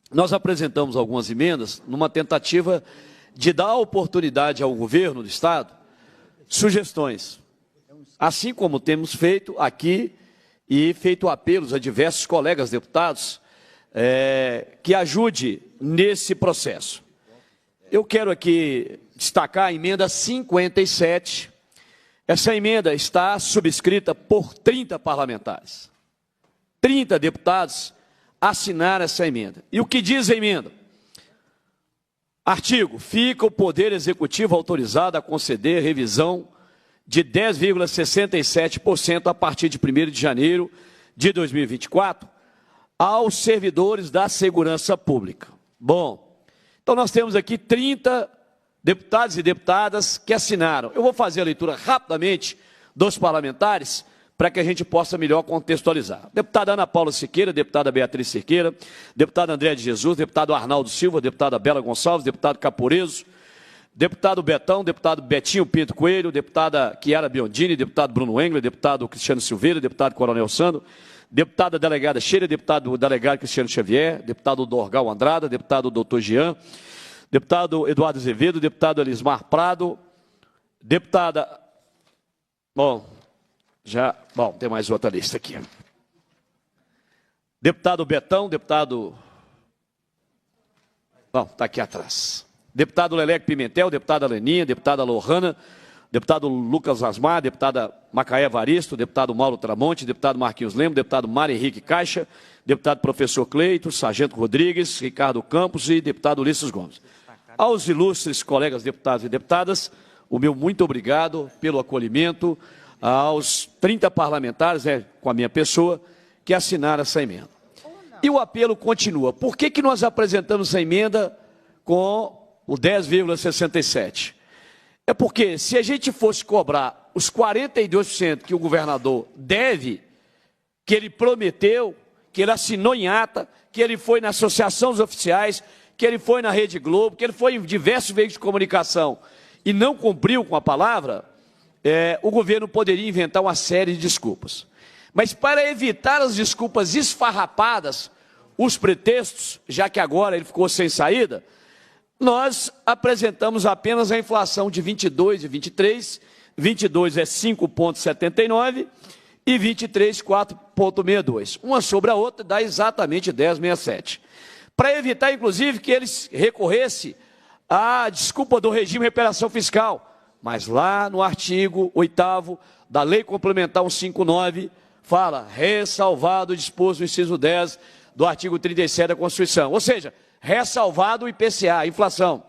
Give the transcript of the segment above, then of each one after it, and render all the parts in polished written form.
Nós apresentamos algumas emendas numa tentativa de dar oportunidade ao governo do Estado sugestões, assim como temos feito aqui e feito apelos a diversos colegas deputados que ajude nesse processo. Eu quero aqui destacar a emenda 57. Essa emenda está subscrita por 30 parlamentares. 30 deputados assinaram essa emenda. E o que diz a emenda? Artigo: fica o Poder Executivo autorizado a conceder revisão de 10,67% a partir de 1º de janeiro de 2024 aos servidores da segurança pública. Bom, então nós temos aqui 30 deputados e deputadas que assinaram. Eu vou fazer a leitura rapidamente dos parlamentares para que a gente possa melhor contextualizar. Deputada Ana Paula Siqueira, deputada Beatriz Siqueira, deputado André de Jesus, deputado Arnaldo Silva, deputada Bela Gonçalves, deputado Caporeso, deputado Betão, deputado Betinho Pinto Coelho, deputada Chiara Biondini, deputado Bruno Engler, deputado Cristiano Silveira, deputado Coronel Sandro, deputada delegada Sheila, deputado delegado Cristiano Xavier, deputado Dorgal Andrada, deputado Dr. Jean, deputado Eduardo Azevedo, deputado Elismar Prado, deputada... Bom, tem mais outra lista aqui. Deputado Betão, deputado... Bom, está aqui atrás. Deputado Leleque Pimentel, deputada Leninha, deputada Lohana, deputado Lucas Asmar, deputada Macaé Varisto, deputado Mauro Tramonte, deputado Marquinhos Lemos, deputado Mário Henrique Caixa, deputado Professor Cleito, Sargento Rodrigues, Ricardo Campos e deputado Ulisses Gomes. Aos ilustres colegas deputados e deputadas, o meu muito obrigado pelo acolhimento, aos 30 parlamentares, com a minha pessoa, que assinaram essa emenda. E o apelo continua. Por que nós apresentamos essa emenda com o 10,67%? É porque se a gente fosse cobrar os 42% que o governador deve, que ele prometeu, que ele assinou em ata, que ele foi na Associação dos Oficiais, que ele foi na Rede Globo, que ele foi em diversos veículos de comunicação e não cumpriu com a palavra, o governo poderia inventar uma série de desculpas. Mas para evitar as desculpas esfarrapadas, os pretextos, já que agora ele ficou sem saída, nós apresentamos apenas a inflação de 22 e 23, 22 é 5,79 e 23, 4,62. Uma sobre a outra dá exatamente 10,67. Para evitar, inclusive, que eles recorressem à desculpa do regime de recuperação fiscal. Mas lá no artigo 8º da Lei Complementar 159, fala, ressalvado o disposto no inciso 10 do artigo 37 da Constituição. Ou seja, ressalvado o IPCA, a inflação.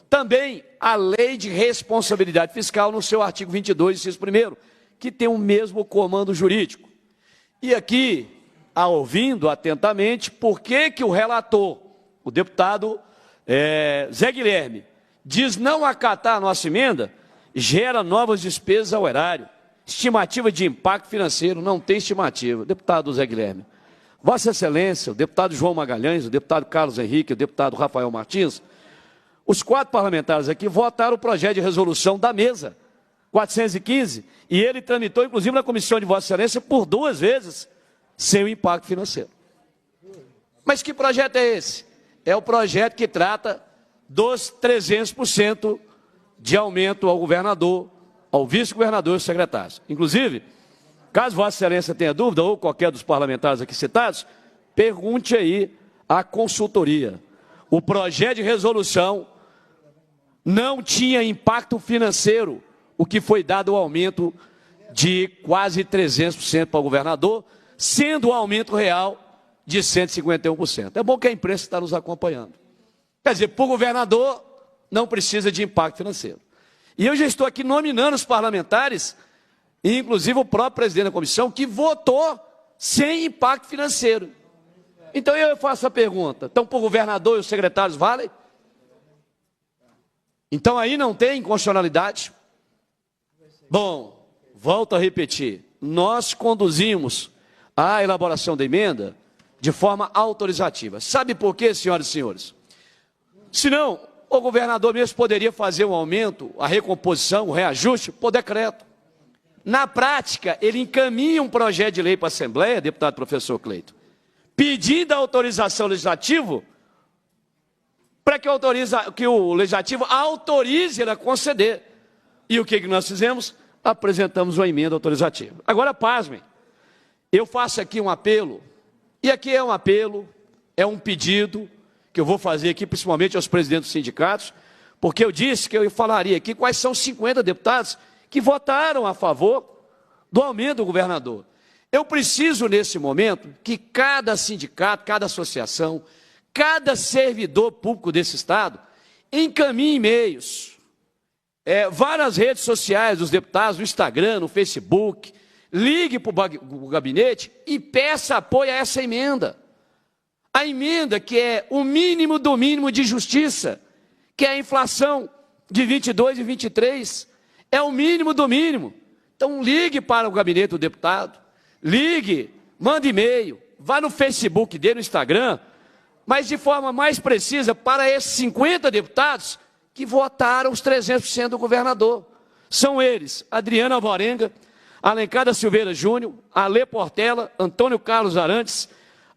Também a Lei de Responsabilidade Fiscal no seu artigo 22, inciso 1º, que tem o mesmo comando jurídico. E aqui, ouvindo atentamente, por que o relator, o deputado Zé Guilherme, diz não acatar a nossa emenda, gera novas despesas ao erário. Estimativa de impacto financeiro, não tem estimativa. Deputado Zé Guilherme, Vossa Excelência, o deputado João Magalhães, o deputado Carlos Henrique, o deputado Rafael Martins, os 4 parlamentares aqui votaram o projeto de resolução da mesa, 415, e ele tramitou, inclusive, na comissão de Vossa Excelência, por 2 vezes, sem o impacto financeiro. Mas que projeto é esse? É o projeto que trata dos 300% de aumento ao governador, ao vice-governador e aos secretários. Inclusive, caso Vossa Excelência tenha dúvida, ou qualquer dos parlamentares aqui citados, pergunte aí à consultoria. O projeto de resolução não tinha impacto financeiro, o que foi dado o aumento de quase 300% para o governador, sendo o aumento real de 151%. É bom que a imprensa está nos acompanhando. Quer dizer, para o governador, não precisa de impacto financeiro. E eu já estou aqui nominando os parlamentares, e inclusive o próprio presidente da comissão, que votou sem impacto financeiro. Então eu faço a pergunta, então para o governador e os secretários valem? Então aí não tem inconstitucionalidade? Bom, volto a repetir, nós conduzimos a elaboração da emenda de forma autorizativa. Sabe por quê, senhoras e senhores? Senão, o governador mesmo poderia fazer um aumento, a recomposição, o reajuste, por decreto. Na prática, ele encaminha um projeto de lei para a Assembleia, deputado professor Cleito, pedindo a autorização legislativa para que o legislativo autorize ele a conceder. E o que nós fizemos? Apresentamos uma emenda autorizativa. Agora, pasmem, eu faço aqui um apelo, e aqui é um apelo, é um pedido que eu vou fazer aqui, principalmente aos presidentes dos sindicatos, porque eu disse que eu falaria aqui quais são os 50 deputados que votaram a favor do aumento do governador. Eu preciso, nesse momento, que cada sindicato, cada associação, cada servidor público desse Estado encaminhe e-mails, várias redes sociais dos deputados, no Instagram, no Facebook, ligue para o gabinete e peça apoio a essa emenda. A emenda que é o mínimo do mínimo de justiça, que é a inflação de 22 e 23, é o mínimo do mínimo. Então ligue para o gabinete do deputado, ligue, mande e-mail, vá no Facebook dele, no Instagram, mas de forma mais precisa para esses 50 deputados que votaram os 300% do governador. São eles, Adriana Alvarenga, Alencar da Silveira Júnior, Ale Portela, Antônio Carlos Arantes,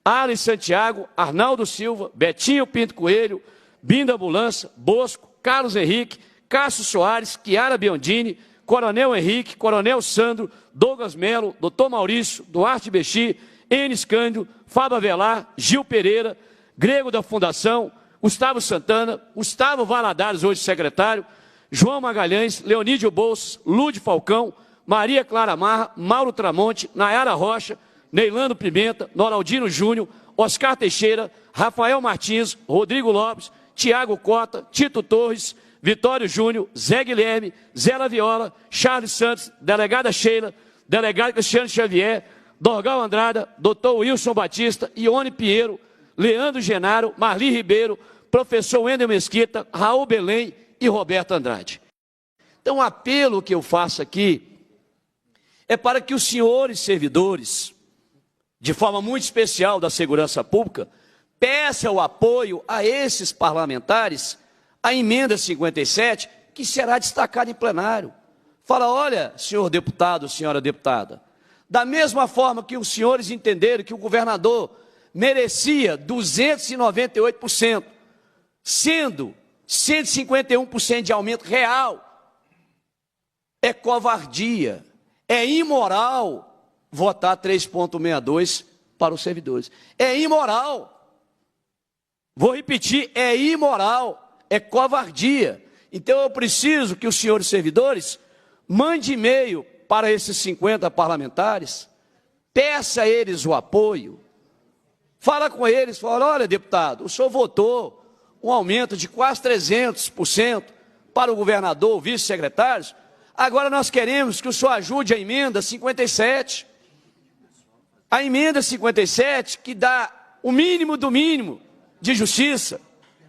Ali Santiago, Arnaldo Silva, Betinho Pinto Coelho, Binda Ambulância, Bosco, Carlos Henrique, Cássio Soares, Chiara Biondini, Coronel Henrique, Coronel Sandro, Douglas Melo, Dr. Maurício, Duarte Bexi, Enes Cândido, Fábio Avelar, Gil Pereira, Grego da Fundação, Gustavo Santana, Gustavo Valadares, hoje secretário, João Magalhães, Leonídio Bolsos, Lude Falcão, Maria Clara Marra, Mauro Tramonte, Nayara Rocha, Neilando Pimenta, Noraldino Júnior, Oscar Teixeira, Rafael Martins, Rodrigo Lopes, Tiago Cota, Tito Torres, Vitório Júnior, Zé Guilherme, Zé Laviola, Charles Santos, delegada Sheila, delegado Cristiano Xavier, Dorgal Andrada, doutor Wilson Batista, Ione Pinheiro, Leandro Genaro, Marli Ribeiro, professor Wendel Mesquita, Raul Belém e Roberto Andrade. Então, o apelo que eu faço aqui é para que os senhores servidores, de forma muito especial da segurança pública, peçam o apoio a esses parlamentares, a emenda 57, que será destacada em plenário. Fala, olha, senhor deputado, senhora deputada, da mesma forma que os senhores entenderam que o governador merecia 298%, sendo 151% de aumento real, é covardia, é imoral votar 3,62 para os servidores. É imoral. Vou repetir, é imoral, é covardia. Então eu preciso que os senhores servidores mandem e-mail para esses 50 parlamentares, peça a eles o apoio, fala com eles, fala, olha deputado, o senhor votou um aumento de quase 300% para o governador, vice-secretários, agora nós queremos que o senhor ajude a emenda 57. A emenda 57 que dá o mínimo do mínimo de justiça,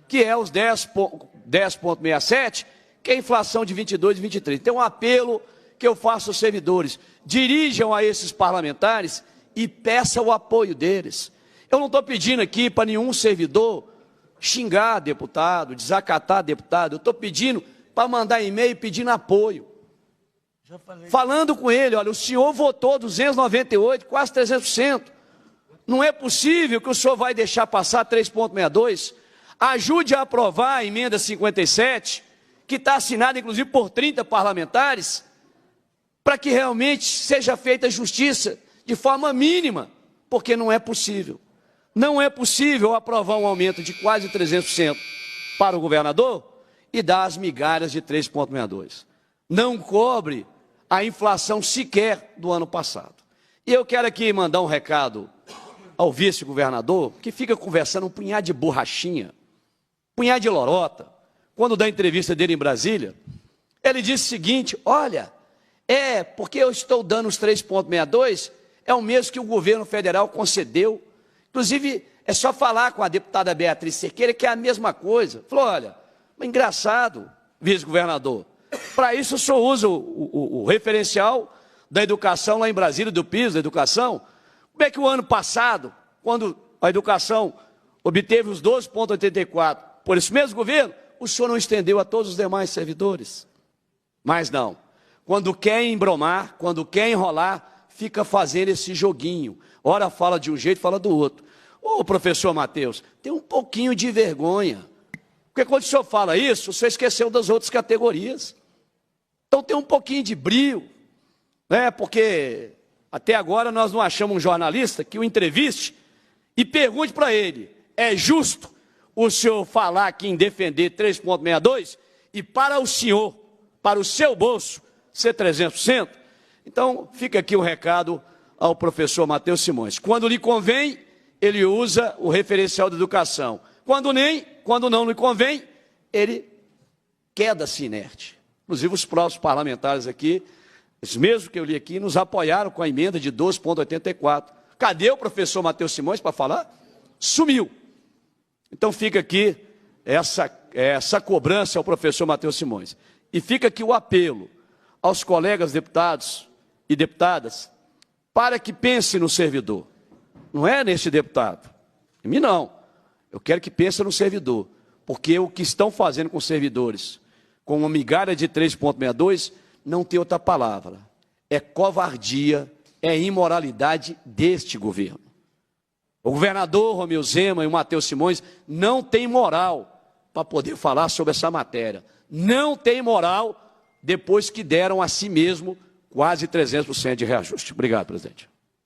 que é os 10,67, que é a inflação de 22 e 23. Então, um apelo que eu faço aos servidores, dirijam a esses parlamentares e peçam o apoio deles. Eu não estou pedindo aqui para nenhum servidor xingar deputado, desacatar deputado, eu estou pedindo para mandar e-mail pedindo apoio. Falando com ele, olha, o senhor votou 298, quase 300%. Não é possível que o senhor vai deixar passar 3,62. Ajude a aprovar a emenda 57, que está assinada inclusive por 30 parlamentares, para que realmente seja feita justiça de forma mínima, porque não é possível. Não é possível aprovar um aumento de quase 300% para o governador e dar as migalhas de 3,62. Não cobre a inflação sequer do ano passado. E eu quero aqui mandar um recado ao vice-governador, que fica conversando um punhado de borrachinha, um punhado de lorota. Quando dá a entrevista dele em Brasília, ele disse o seguinte, olha, porque eu estou dando os 3,62, é o mesmo que o governo federal concedeu. Inclusive, é só falar com a deputada Beatriz Cerqueira, que é a mesma coisa. Falou, olha, engraçado, vice-governador, para isso o senhor usa o referencial da educação lá em Brasília, do piso da educação. Como é que o ano passado, quando a educação obteve os 12,84 por esse mesmo governo, o senhor não estendeu a todos os demais servidores? Mas não. Quando quer embromar, quando quer enrolar, fica fazendo esse joguinho. Ora fala de um jeito, fala do outro. Ô, professor Matheus, tem um pouquinho de vergonha. Porque quando o senhor fala isso, o senhor esqueceu das outras categorias. Então tem um pouquinho de brio, né? Porque até agora nós não achamos um jornalista que o entreviste e pergunte para ele, é justo o senhor falar aqui em defender 3,62 e para o senhor, para o seu bolso, ser 300%? Então fica aqui o recado ao professor Matheus Simões. Quando lhe convém, ele usa o referencial da educação. Quando não lhe convém, ele queda-se inerte. Inclusive os próprios parlamentares aqui, os mesmos que eu li aqui, nos apoiaram com a emenda de 12,84. Cadê o professor Matheus Simões para falar? Sumiu. Então fica aqui essa cobrança ao professor Matheus Simões. E fica aqui o apelo aos colegas deputados e deputadas para que pense no servidor. Não é nesse deputado. Em mim não. Eu quero que pense no servidor. Porque o que estão fazendo com os servidores, com uma migalha de 3,62, não tem outra palavra. É covardia, é imoralidade deste governo. O governador Romeu Zema e o Matheus Simões não têm moral para poder falar sobre essa matéria. Não tem moral depois que deram a si mesmo quase 300% de reajuste. Obrigado, presidente.